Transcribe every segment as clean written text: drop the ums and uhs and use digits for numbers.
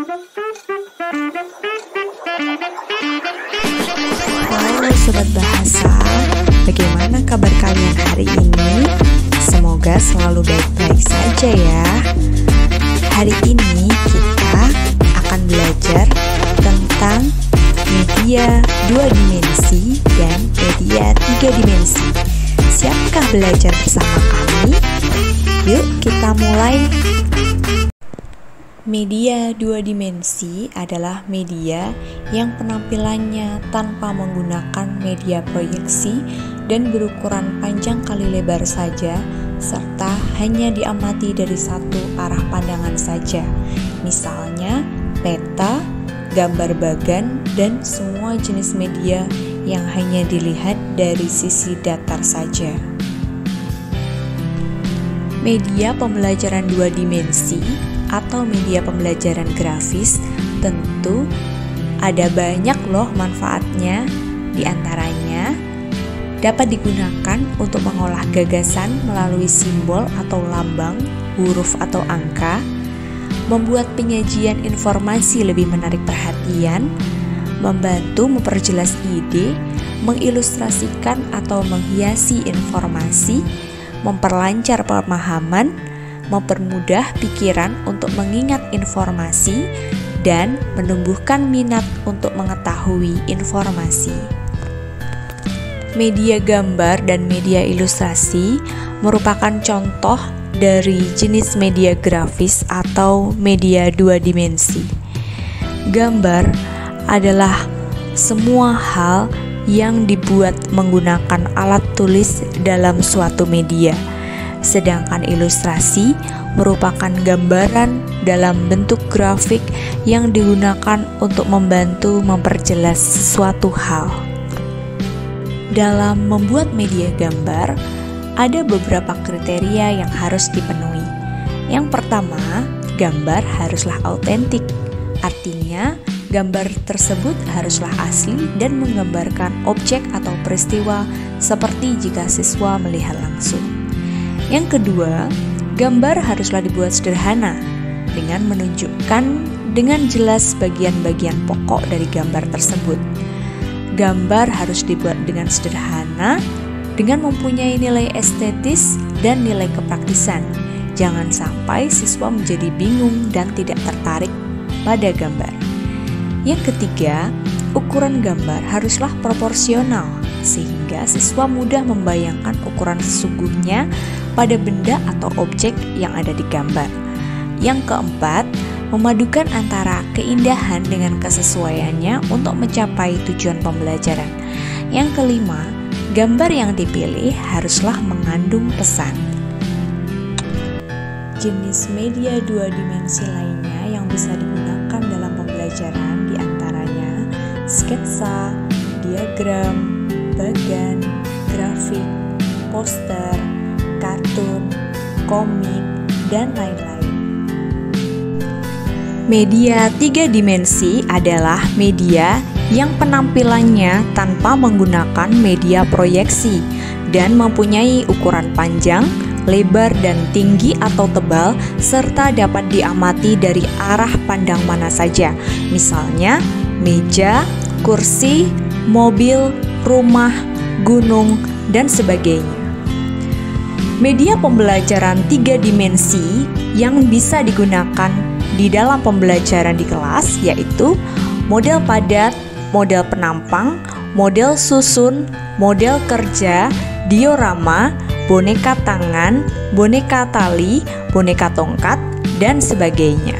Halo Sobat Bahasa, bagaimana kabar kalian hari ini? Semoga selalu baik-baik saja ya. Hari ini kita akan belajar tentang media 2 dimensi dan media 3 dimensi. Siapkah belajar bersama kami? Yuk kita mulai. Media 2 dimensi adalah media yang penampilannya tanpa menggunakan media proyeksi dan berukuran panjang kali lebar saja, serta hanya diamati dari satu arah pandangan saja. Misalnya peta, gambar bagan, dan semua jenis media yang hanya dilihat dari sisi datar saja. Media pembelajaran 2 dimensi atau media pembelajaran grafis tentu ada banyak loh manfaatnya. Di antaranya dapat digunakan untuk mengolah gagasan melalui simbol atau lambang, huruf atau angka, membuat penyajian informasi lebih menarik perhatian, membantu memperjelas ide, mengilustrasikan atau menghiasi informasi, memperlancar pemahaman, mempermudah pikiran untuk mengingat informasi, dan menumbuhkan minat untuk mengetahui informasi. Media gambar dan media ilustrasi merupakan contoh dari jenis media grafis atau media 2 dimensi. Gambar adalah semua hal yang dibuat menggunakan alat tulis dalam suatu media. Sedangkan ilustrasi merupakan gambaran dalam bentuk grafik yang digunakan untuk membantu memperjelas sesuatu hal. Dalam membuat media gambar, ada beberapa kriteria yang harus dipenuhi. Yang pertama, gambar haruslah autentik. Artinya, gambar tersebut haruslah asli dan menggambarkan objek atau peristiwa seperti jika siswa melihat langsung. Yang kedua, gambar haruslah dibuat sederhana dengan menunjukkan dengan jelas bagian-bagian pokok dari gambar tersebut. Gambar harus dibuat dengan sederhana, dengan mempunyai nilai estetis dan nilai kepraktisan. Jangan sampai siswa menjadi bingung dan tidak tertarik pada gambar. Yang ketiga, ukuran gambar haruslah proporsional sehingga siswa mudah membayangkan ukuran sesungguhnya pada benda atau objek yang ada di gambar. Yang keempat, memadukan antara keindahan dengan kesesuaiannya untuk mencapai tujuan pembelajaran. Yang kelima, gambar yang dipilih haruslah mengandung pesan. Jenis media 2 dimensi lainnya yang bisa digunakan dalam pembelajaran diantaranya sketsa, diagram, bagan, grafik, poster, kartun, komik, dan lain-lain. Media 3 dimensi adalah media yang penampilannya tanpa menggunakan media proyeksi dan mempunyai ukuran panjang, lebar, dan tinggi atau tebal, serta dapat diamati dari arah pandang mana saja, misalnya meja, kursi, mobil, rumah, gunung, dan sebagainya. Media pembelajaran 3 dimensi yang bisa digunakan di dalam pembelajaran di kelas yaitu model padat, model penampang, model susun, model kerja, diorama, boneka tangan, boneka tali, boneka tongkat, dan sebagainya.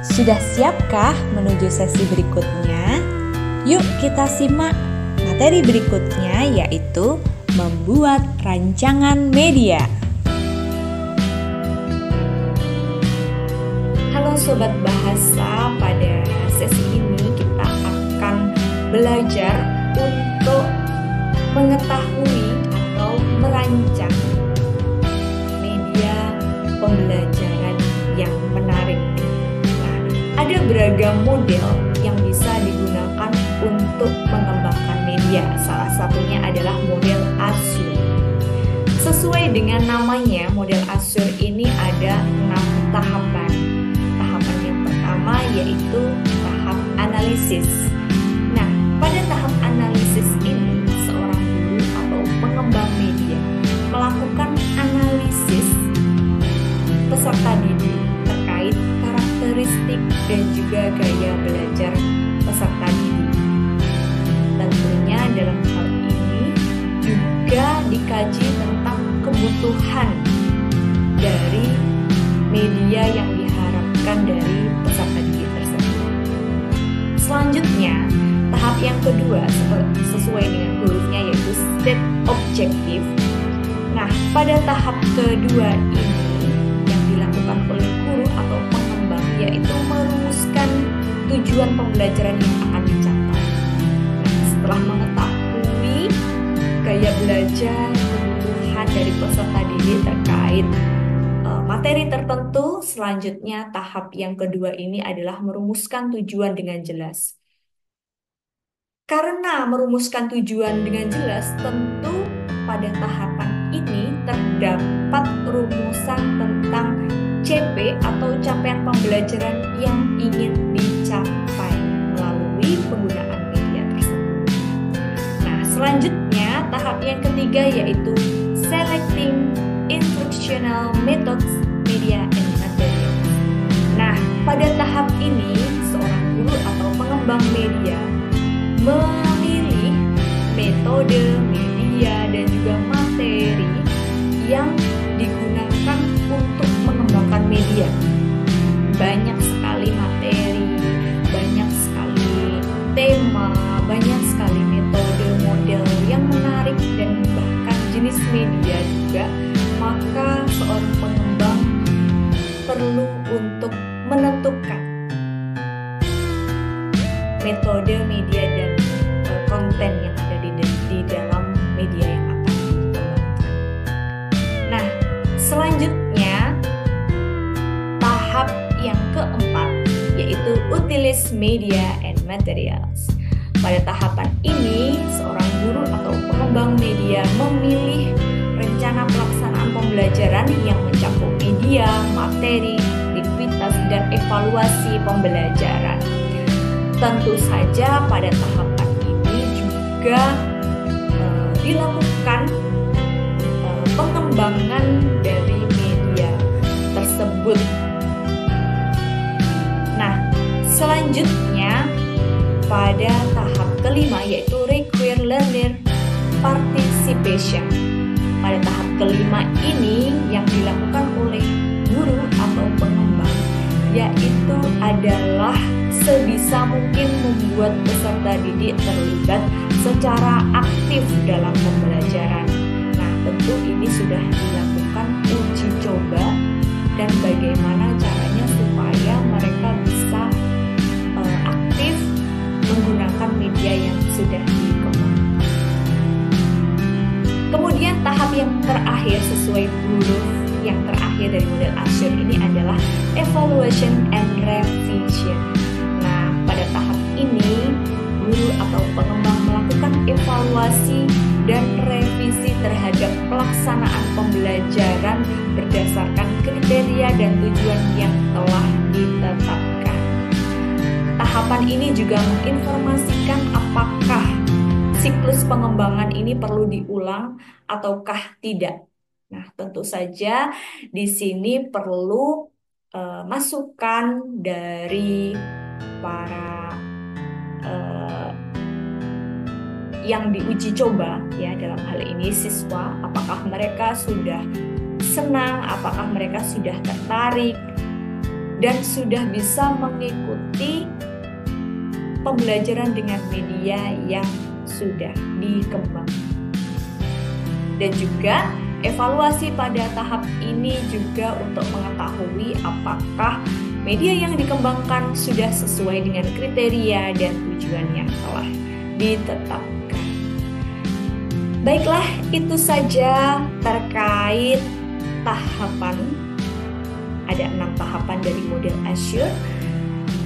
Sudah siapkah menuju sesi berikutnya? Yuk kita simak materi berikutnya, yaitu membuat rancangan media. Halo Sobat Bahasa, pada sesi ini kita akan belajar untuk mengetahui atau merancang media pembelajaran yang menarik. Nah, ada beragam model yang bisa digunakan untuk mengembangkan media. Salah satunya adalah model Asur. Sesuai dengan namanya, model Asur ini ada 6 tahapan. Tahapan yang pertama pertama yaitu tahap analisis. Nah, pada tahap analisis ini seorang guru atau pengembang media melakukan analisis peserta didik terkait karakteristik dan juga gaya belajar peserta didik. Tentunya dalam hal ini juga dikaji tentang kebutuhan dari media yang diharapkan dari peserta didik tersebut. Selanjutnya, tahap yang kedua sesuai dengan hurufnya yaitu set objektif. Nah, pada tahap kedua ini yang dilakukan oleh guru atau pengembang yaitu merumuskan tujuan pembelajaran yang akan dicapai. Nah, setelah mengetahui gaya belajar, kebutuhan dari peserta didik terkait materi tertentu, selanjutnya tahap yang kedua ini adalah merumuskan tujuan dengan jelas. Karena merumuskan tujuan dengan jelas, tentu pada tahapan ini terdapat rumusan tentang CP atau capaian pembelajaran yang ingin dicapai melalui penggunaan media tersebut. Nah, selanjutnya tahap yang ketiga yaitu selecting instructional methods, media, and materials. Nah, pada tahap ini seorang guru atau pengembang media memilih metode, media, dan juga materi yang digunakan untuk mengembangkan media. Banyak sekali materi, banyak sekali tema, banyak sekali metode, model yang menarik, dan bahkan jenis media juga. Maka seorang pengembang perlu untuk menentukan metode, media, dan konten yang ada di dalam media yang akan dikembangkan. Nah, selanjutnya tahap yang keempat yaitu utilize media and materials. Pada tahapan ini, seorang guru atau pengembang media memilih rencana pelaksanaan pembelajaran yang mencakup media, materi, aktivitas, dan evaluasi pembelajaran. Tentu saja pada tahapan ini juga dilakukan pengembangan dari media tersebut. Nah, selanjutnya pada tahap kelima yaitu require learner participation. Pada tahap kelima ini yang dilakukan oleh guru atau pengembang yaitu adalah sebisa mungkin membuat peserta didik terlibat secara aktif dalam pembelajaran. Nah, tentu ini sudah dilakukan uji coba dan bagaimana caranya supaya mereka bisa aktif menggunakan media yang sudah dikembangkan. Kemudian tahap yang terakhir sesuai huruf yang terakhir dari model Assure ini adalah evaluation and revision. Nah, pada tahap ini guru atau pengembang melakukan evaluasi dan revisi terhadap pelaksanaan pembelajaran berdasarkan kriteria dan tujuan yang telah ditetapkan. Tahapan ini juga menginformasikan apakah siklus pengembangan ini perlu diulang ataukah tidak. Nah, tentu saja di sini perlu masukan dari para yang diuji coba ya, dalam hal ini siswa, apakah mereka sudah senang, apakah mereka sudah tertarik dan sudah bisa mengikuti pembelajaran dengan media yang sudah dikembangkan. Dan juga evaluasi pada tahap ini juga untuk mengetahui apakah media yang dikembangkan sudah sesuai dengan kriteria dan tujuan yang telah ditetapkan. Baiklah, itu saja terkait tahapan. Ada 6 tahapan dari model Assure.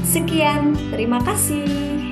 Sekian, terima kasih.